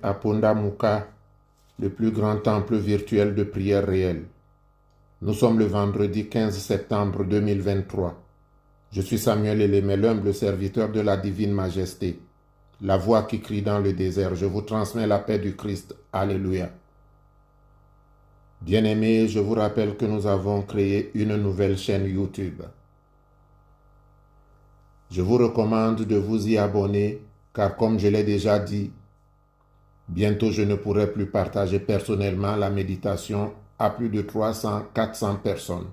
à Pondamuka, le plus grand temple virtuel de prière réelle. Nous sommes le vendredi 15 septembre 2023. Je suis Samuel Elémé, l'humble serviteur de la divine majesté, la voix qui crie dans le désert. Je vous transmets la paix du Christ. Alléluia. Bien-aimés, je vous rappelle que nous avons créé une nouvelle chaîne YouTube. Je vous recommande de vous y abonner, car comme je l'ai déjà dit, bientôt je ne pourrai plus partager personnellement la méditation à plus de 300-400 personnes.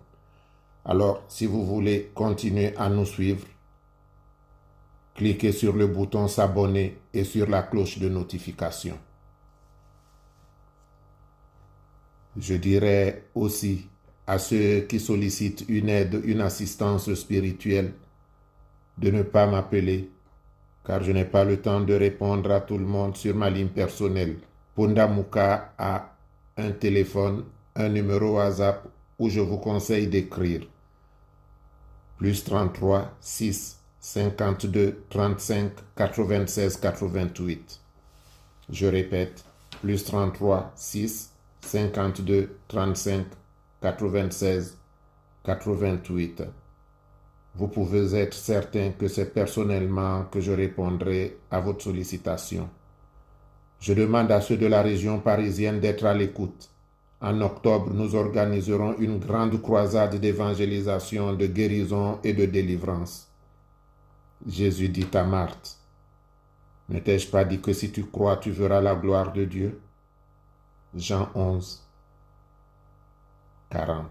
Alors, si vous voulez continuer à nous suivre, cliquez sur le bouton s'abonner et sur la cloche de notification. Je dirais aussi à ceux qui sollicitent une aide, une assistance spirituelle, de ne pas m'appeler, car je n'ai pas le temps de répondre à tout le monde sur ma ligne personnelle. Pondamuka a un téléphone, un numéro WhatsApp où je vous conseille d'écrire plus 33 6 52 35 96 88. Je répète, plus 33 6 52 35 96 88. Vous pouvez être certain que c'est personnellement que je répondrai à votre sollicitation. Je demande à ceux de la région parisienne d'être à l'écoute. En octobre, nous organiserons une grande croisade d'évangélisation, de guérison et de délivrance. Jésus dit à Marthe, « Ne t'ai-je pas dit que si tu crois, tu verras la gloire de Dieu ?» Jean 11, 40.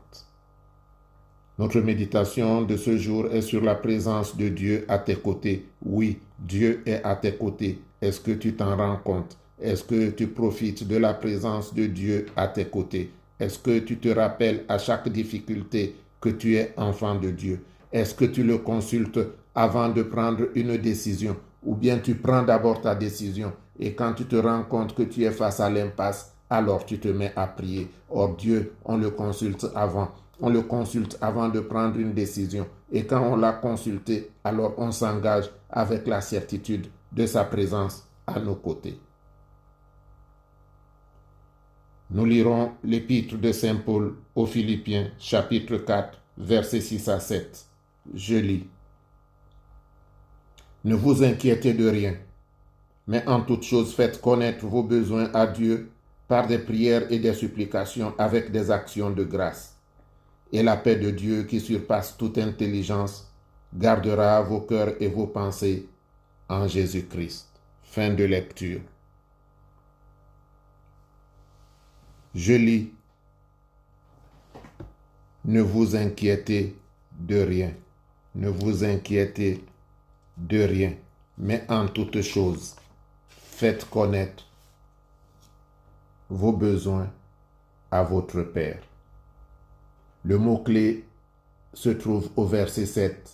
Notre méditation de ce jour est sur la présence de Dieu à tes côtés. Oui, Dieu est à tes côtés. Est-ce que tu t'en rends compte? Est-ce que tu profites de la présence de Dieu à tes côtés? Est-ce que tu te rappelles à chaque difficulté que tu es enfant de Dieu? Est-ce que tu le consultes avant de prendre une décision? Ou bien tu prends d'abord ta décision et quand tu te rends compte que tu es face à l'impasse, alors tu te mets à prier. Or Dieu, on le consulte avant. On le consulte avant de prendre une décision. Et quand on l'a consulté, alors on s'engage avec la certitude de sa présence à nos côtés. Nous lirons l'épître de Saint Paul aux Philippiens, chapitre 4, versets 6 à 7. Je lis. Ne vous inquiétez de rien, mais en toute chose faites connaître vos besoins à Dieu par des prières et des supplications avec des actions de grâce. Et la paix de Dieu qui surpasse toute intelligence gardera vos cœurs et vos pensées en Jésus-Christ. Fin de lecture. Je lis. Ne vous inquiétez de rien. Ne vous inquiétez de rien. Mais en toute chose, faites connaître vos besoins à votre Père. Le mot-clé se trouve au verset 7.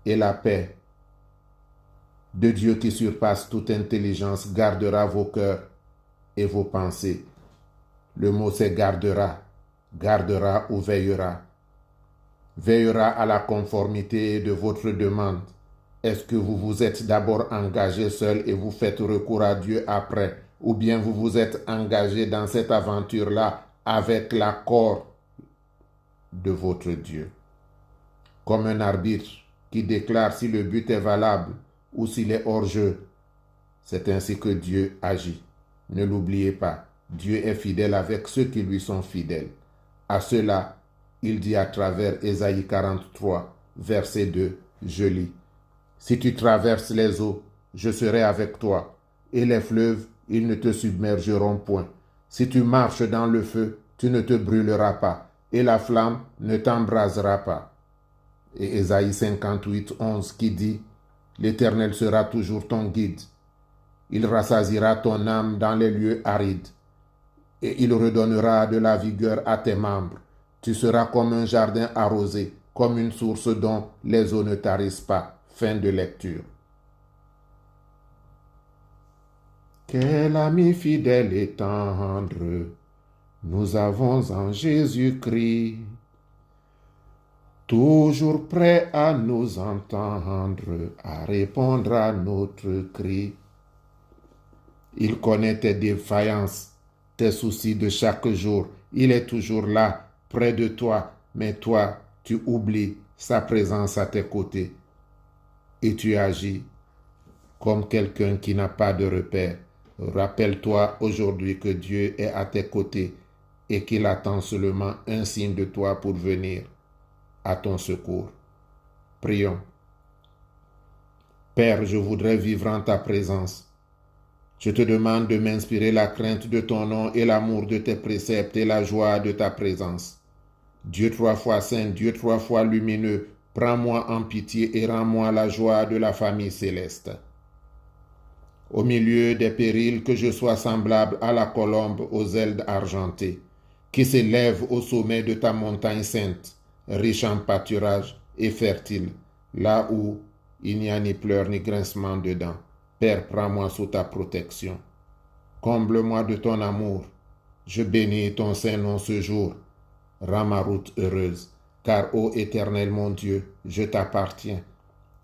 Et la paix de Dieu qui surpasse toute intelligence gardera vos cœurs et vos pensées. Le mot c'est gardera. Gardera ou veillera. Veillera à la conformité de votre demande. Est-ce que vous vous êtes d'abord engagé seul et vous faites recours à Dieu après? Ou bien vous vous êtes engagé dans cette aventure-là avec l'accord de votre Dieu? Comme un arbitre qui déclare si le but est valable ou s'il est hors jeu. C'est ainsi que Dieu agit. Ne l'oubliez pas, Dieu est fidèle avec ceux qui lui sont fidèles. À cela, il dit à travers Ésaïe 43, verset 2, je lis. Si tu traverses les eaux, je serai avec toi, et les fleuves, ils ne te submergeront point. Si tu marches dans le feu, tu ne te brûleras pas, et la flamme ne t'embrasera pas. Et Ésaïe 58, 11 qui dit, l'Éternel sera toujours ton guide. Il rassasiera ton âme dans les lieux arides, et il redonnera de la vigueur à tes membres. Tu seras comme un jardin arrosé, comme une source dont les eaux ne tarissent pas. Fin de lecture. Quel ami fidèle et tendre nous avons en Jésus-Christ, toujours prêt à nous entendre, à répondre à notre cri. Il connaît tes défaillances, tes soucis de chaque jour. Il est toujours là, près de toi, mais toi, tu oublies sa présence à tes côtés et tu agis comme quelqu'un qui n'a pas de repère. Rappelle-toi aujourd'hui que Dieu est à tes côtés et qu'il attend seulement un signe de toi pour venir à ton secours. Prions. Père, je voudrais vivre en ta présence. Je te demande de m'inspirer la crainte de ton nom et l'amour de tes préceptes et la joie de ta présence. Dieu 3 fois saint, Dieu 3 fois lumineux, prends-moi en pitié et rends-moi la joie de la famille céleste. Au milieu des périls, que je sois semblable à la colombe aux ailes argentées, qui s'élève au sommet de ta montagne sainte, riche en pâturage et fertile, là où il n'y a ni pleurs ni grincement dedans. Père, prends-moi sous ta protection. Comble-moi de ton amour. Je bénis ton saint nom ce jour. Rends ma route heureuse, car, ô Éternel mon Dieu, je t'appartiens.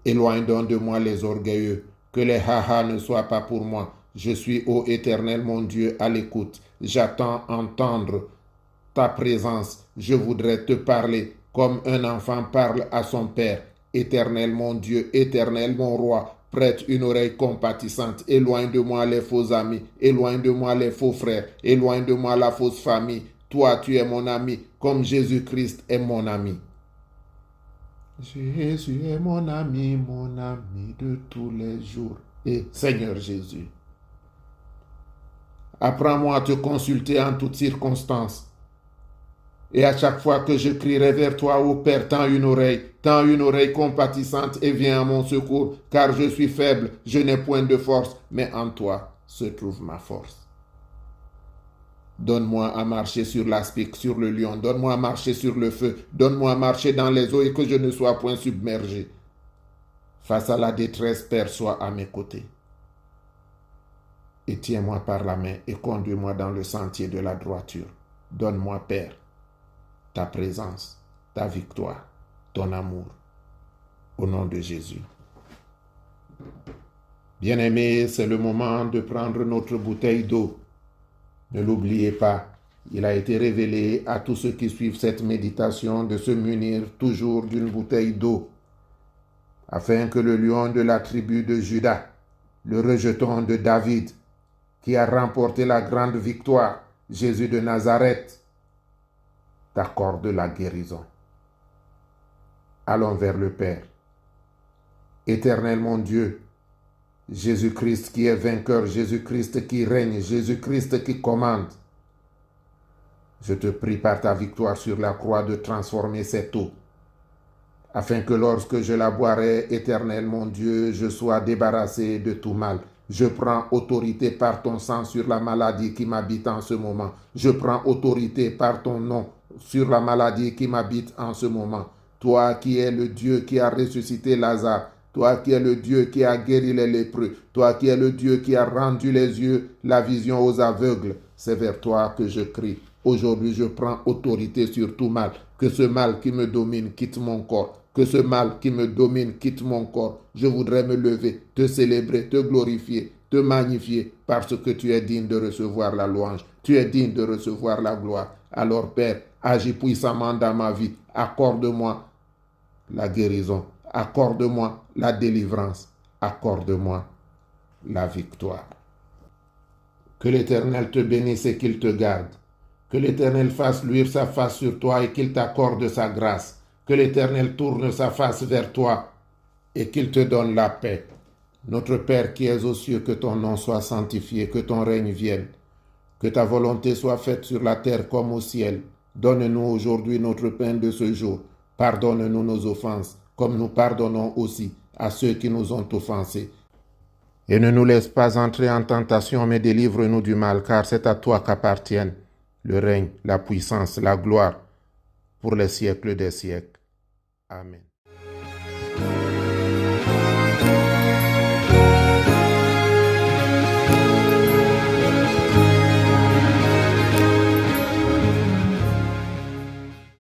Éloigne donc de moi les orgueilleux, que les ha-ha ne soient pas pour moi. Je suis, ô Éternel mon Dieu, à l'écoute. J'attends entendre ta présence. Je voudrais te parler comme un enfant parle à son père. Éternel mon Dieu, Éternel mon roi, prête une oreille compatissante. Éloigne de moi les faux amis, éloigne de moi les faux frères, éloigne de moi la fausse famille. Toi, tu es mon ami, comme Jésus-Christ est mon ami. Jésus est mon ami de tous les jours. Et Seigneur Jésus, apprends-moi à te consulter en toutes circonstances. Et à chaque fois que je crierai vers toi, ô Père, tends une oreille compatissante et viens à mon secours, car je suis faible, je n'ai point de force, mais en toi se trouve ma force. Donne-moi à marcher sur l'aspic, sur le lion, donne-moi à marcher sur le feu, donne-moi à marcher dans les eaux et que je ne sois point submergé. Face à la détresse, Père, sois à mes côtés. Et tiens-moi par la main et conduis-moi dans le sentier de la droiture. Donne-moi, Père, ta présence, ta victoire, ton amour. Au nom de Jésus. Bien-aimés, c'est le moment de prendre notre bouteille d'eau. Ne l'oubliez pas, il a été révélé à tous ceux qui suivent cette méditation de se munir toujours d'une bouteille d'eau, afin que le lion de la tribu de Juda, le rejeton de David, qui a remporté la grande victoire, Jésus de Nazareth, t'accorde la guérison. Allons vers le Père. Éternel mon Dieu, Jésus-Christ qui est vainqueur, Jésus-Christ qui règne, Jésus-Christ qui commande. Je te prie par ta victoire sur la croix de transformer cette eau, afin que lorsque je la boirai, Éternel mon Dieu, je sois débarrassé de tout mal. Je prends autorité par ton sang sur la maladie qui m'habite en ce moment. Je prends autorité par ton nom sur la maladie qui m'habite en ce moment. Toi qui es le Dieu qui a ressuscité Lazare, toi qui es le Dieu qui a guéri les lépreux, toi qui es le Dieu qui a rendu les yeux, la vision aux aveugles, c'est vers toi que je crie. Aujourd'hui, je prends autorité sur tout mal. Que ce mal qui me domine quitte mon corps. Que ce mal qui me domine quitte mon corps. Je voudrais me lever, te célébrer, te glorifier, te magnifier, parce que tu es digne de recevoir la louange. Tu es digne de recevoir la gloire. Alors, Père, agis puissamment dans ma vie. Accorde-moi la guérison. Accorde-moi la délivrance. Accorde-moi la victoire. Que l'Éternel te bénisse et qu'il te garde. Que l'Éternel fasse luire sa face sur toi et qu'il t'accorde sa grâce. Que l'Éternel tourne sa face vers toi et qu'il te donne la paix. Notre Père qui es aux cieux, que ton nom soit sanctifié, que ton règne vienne. Que ta volonté soit faite sur la terre comme au ciel. Donne-nous aujourd'hui notre pain de ce jour. Pardonne-nous nos offenses, comme nous pardonnons aussi à ceux qui nous ont offensés. Et ne nous laisse pas entrer en tentation, mais délivre-nous du mal, car c'est à toi qu'appartiennent le règne, la puissance, la gloire, pour les siècles des siècles. Amen.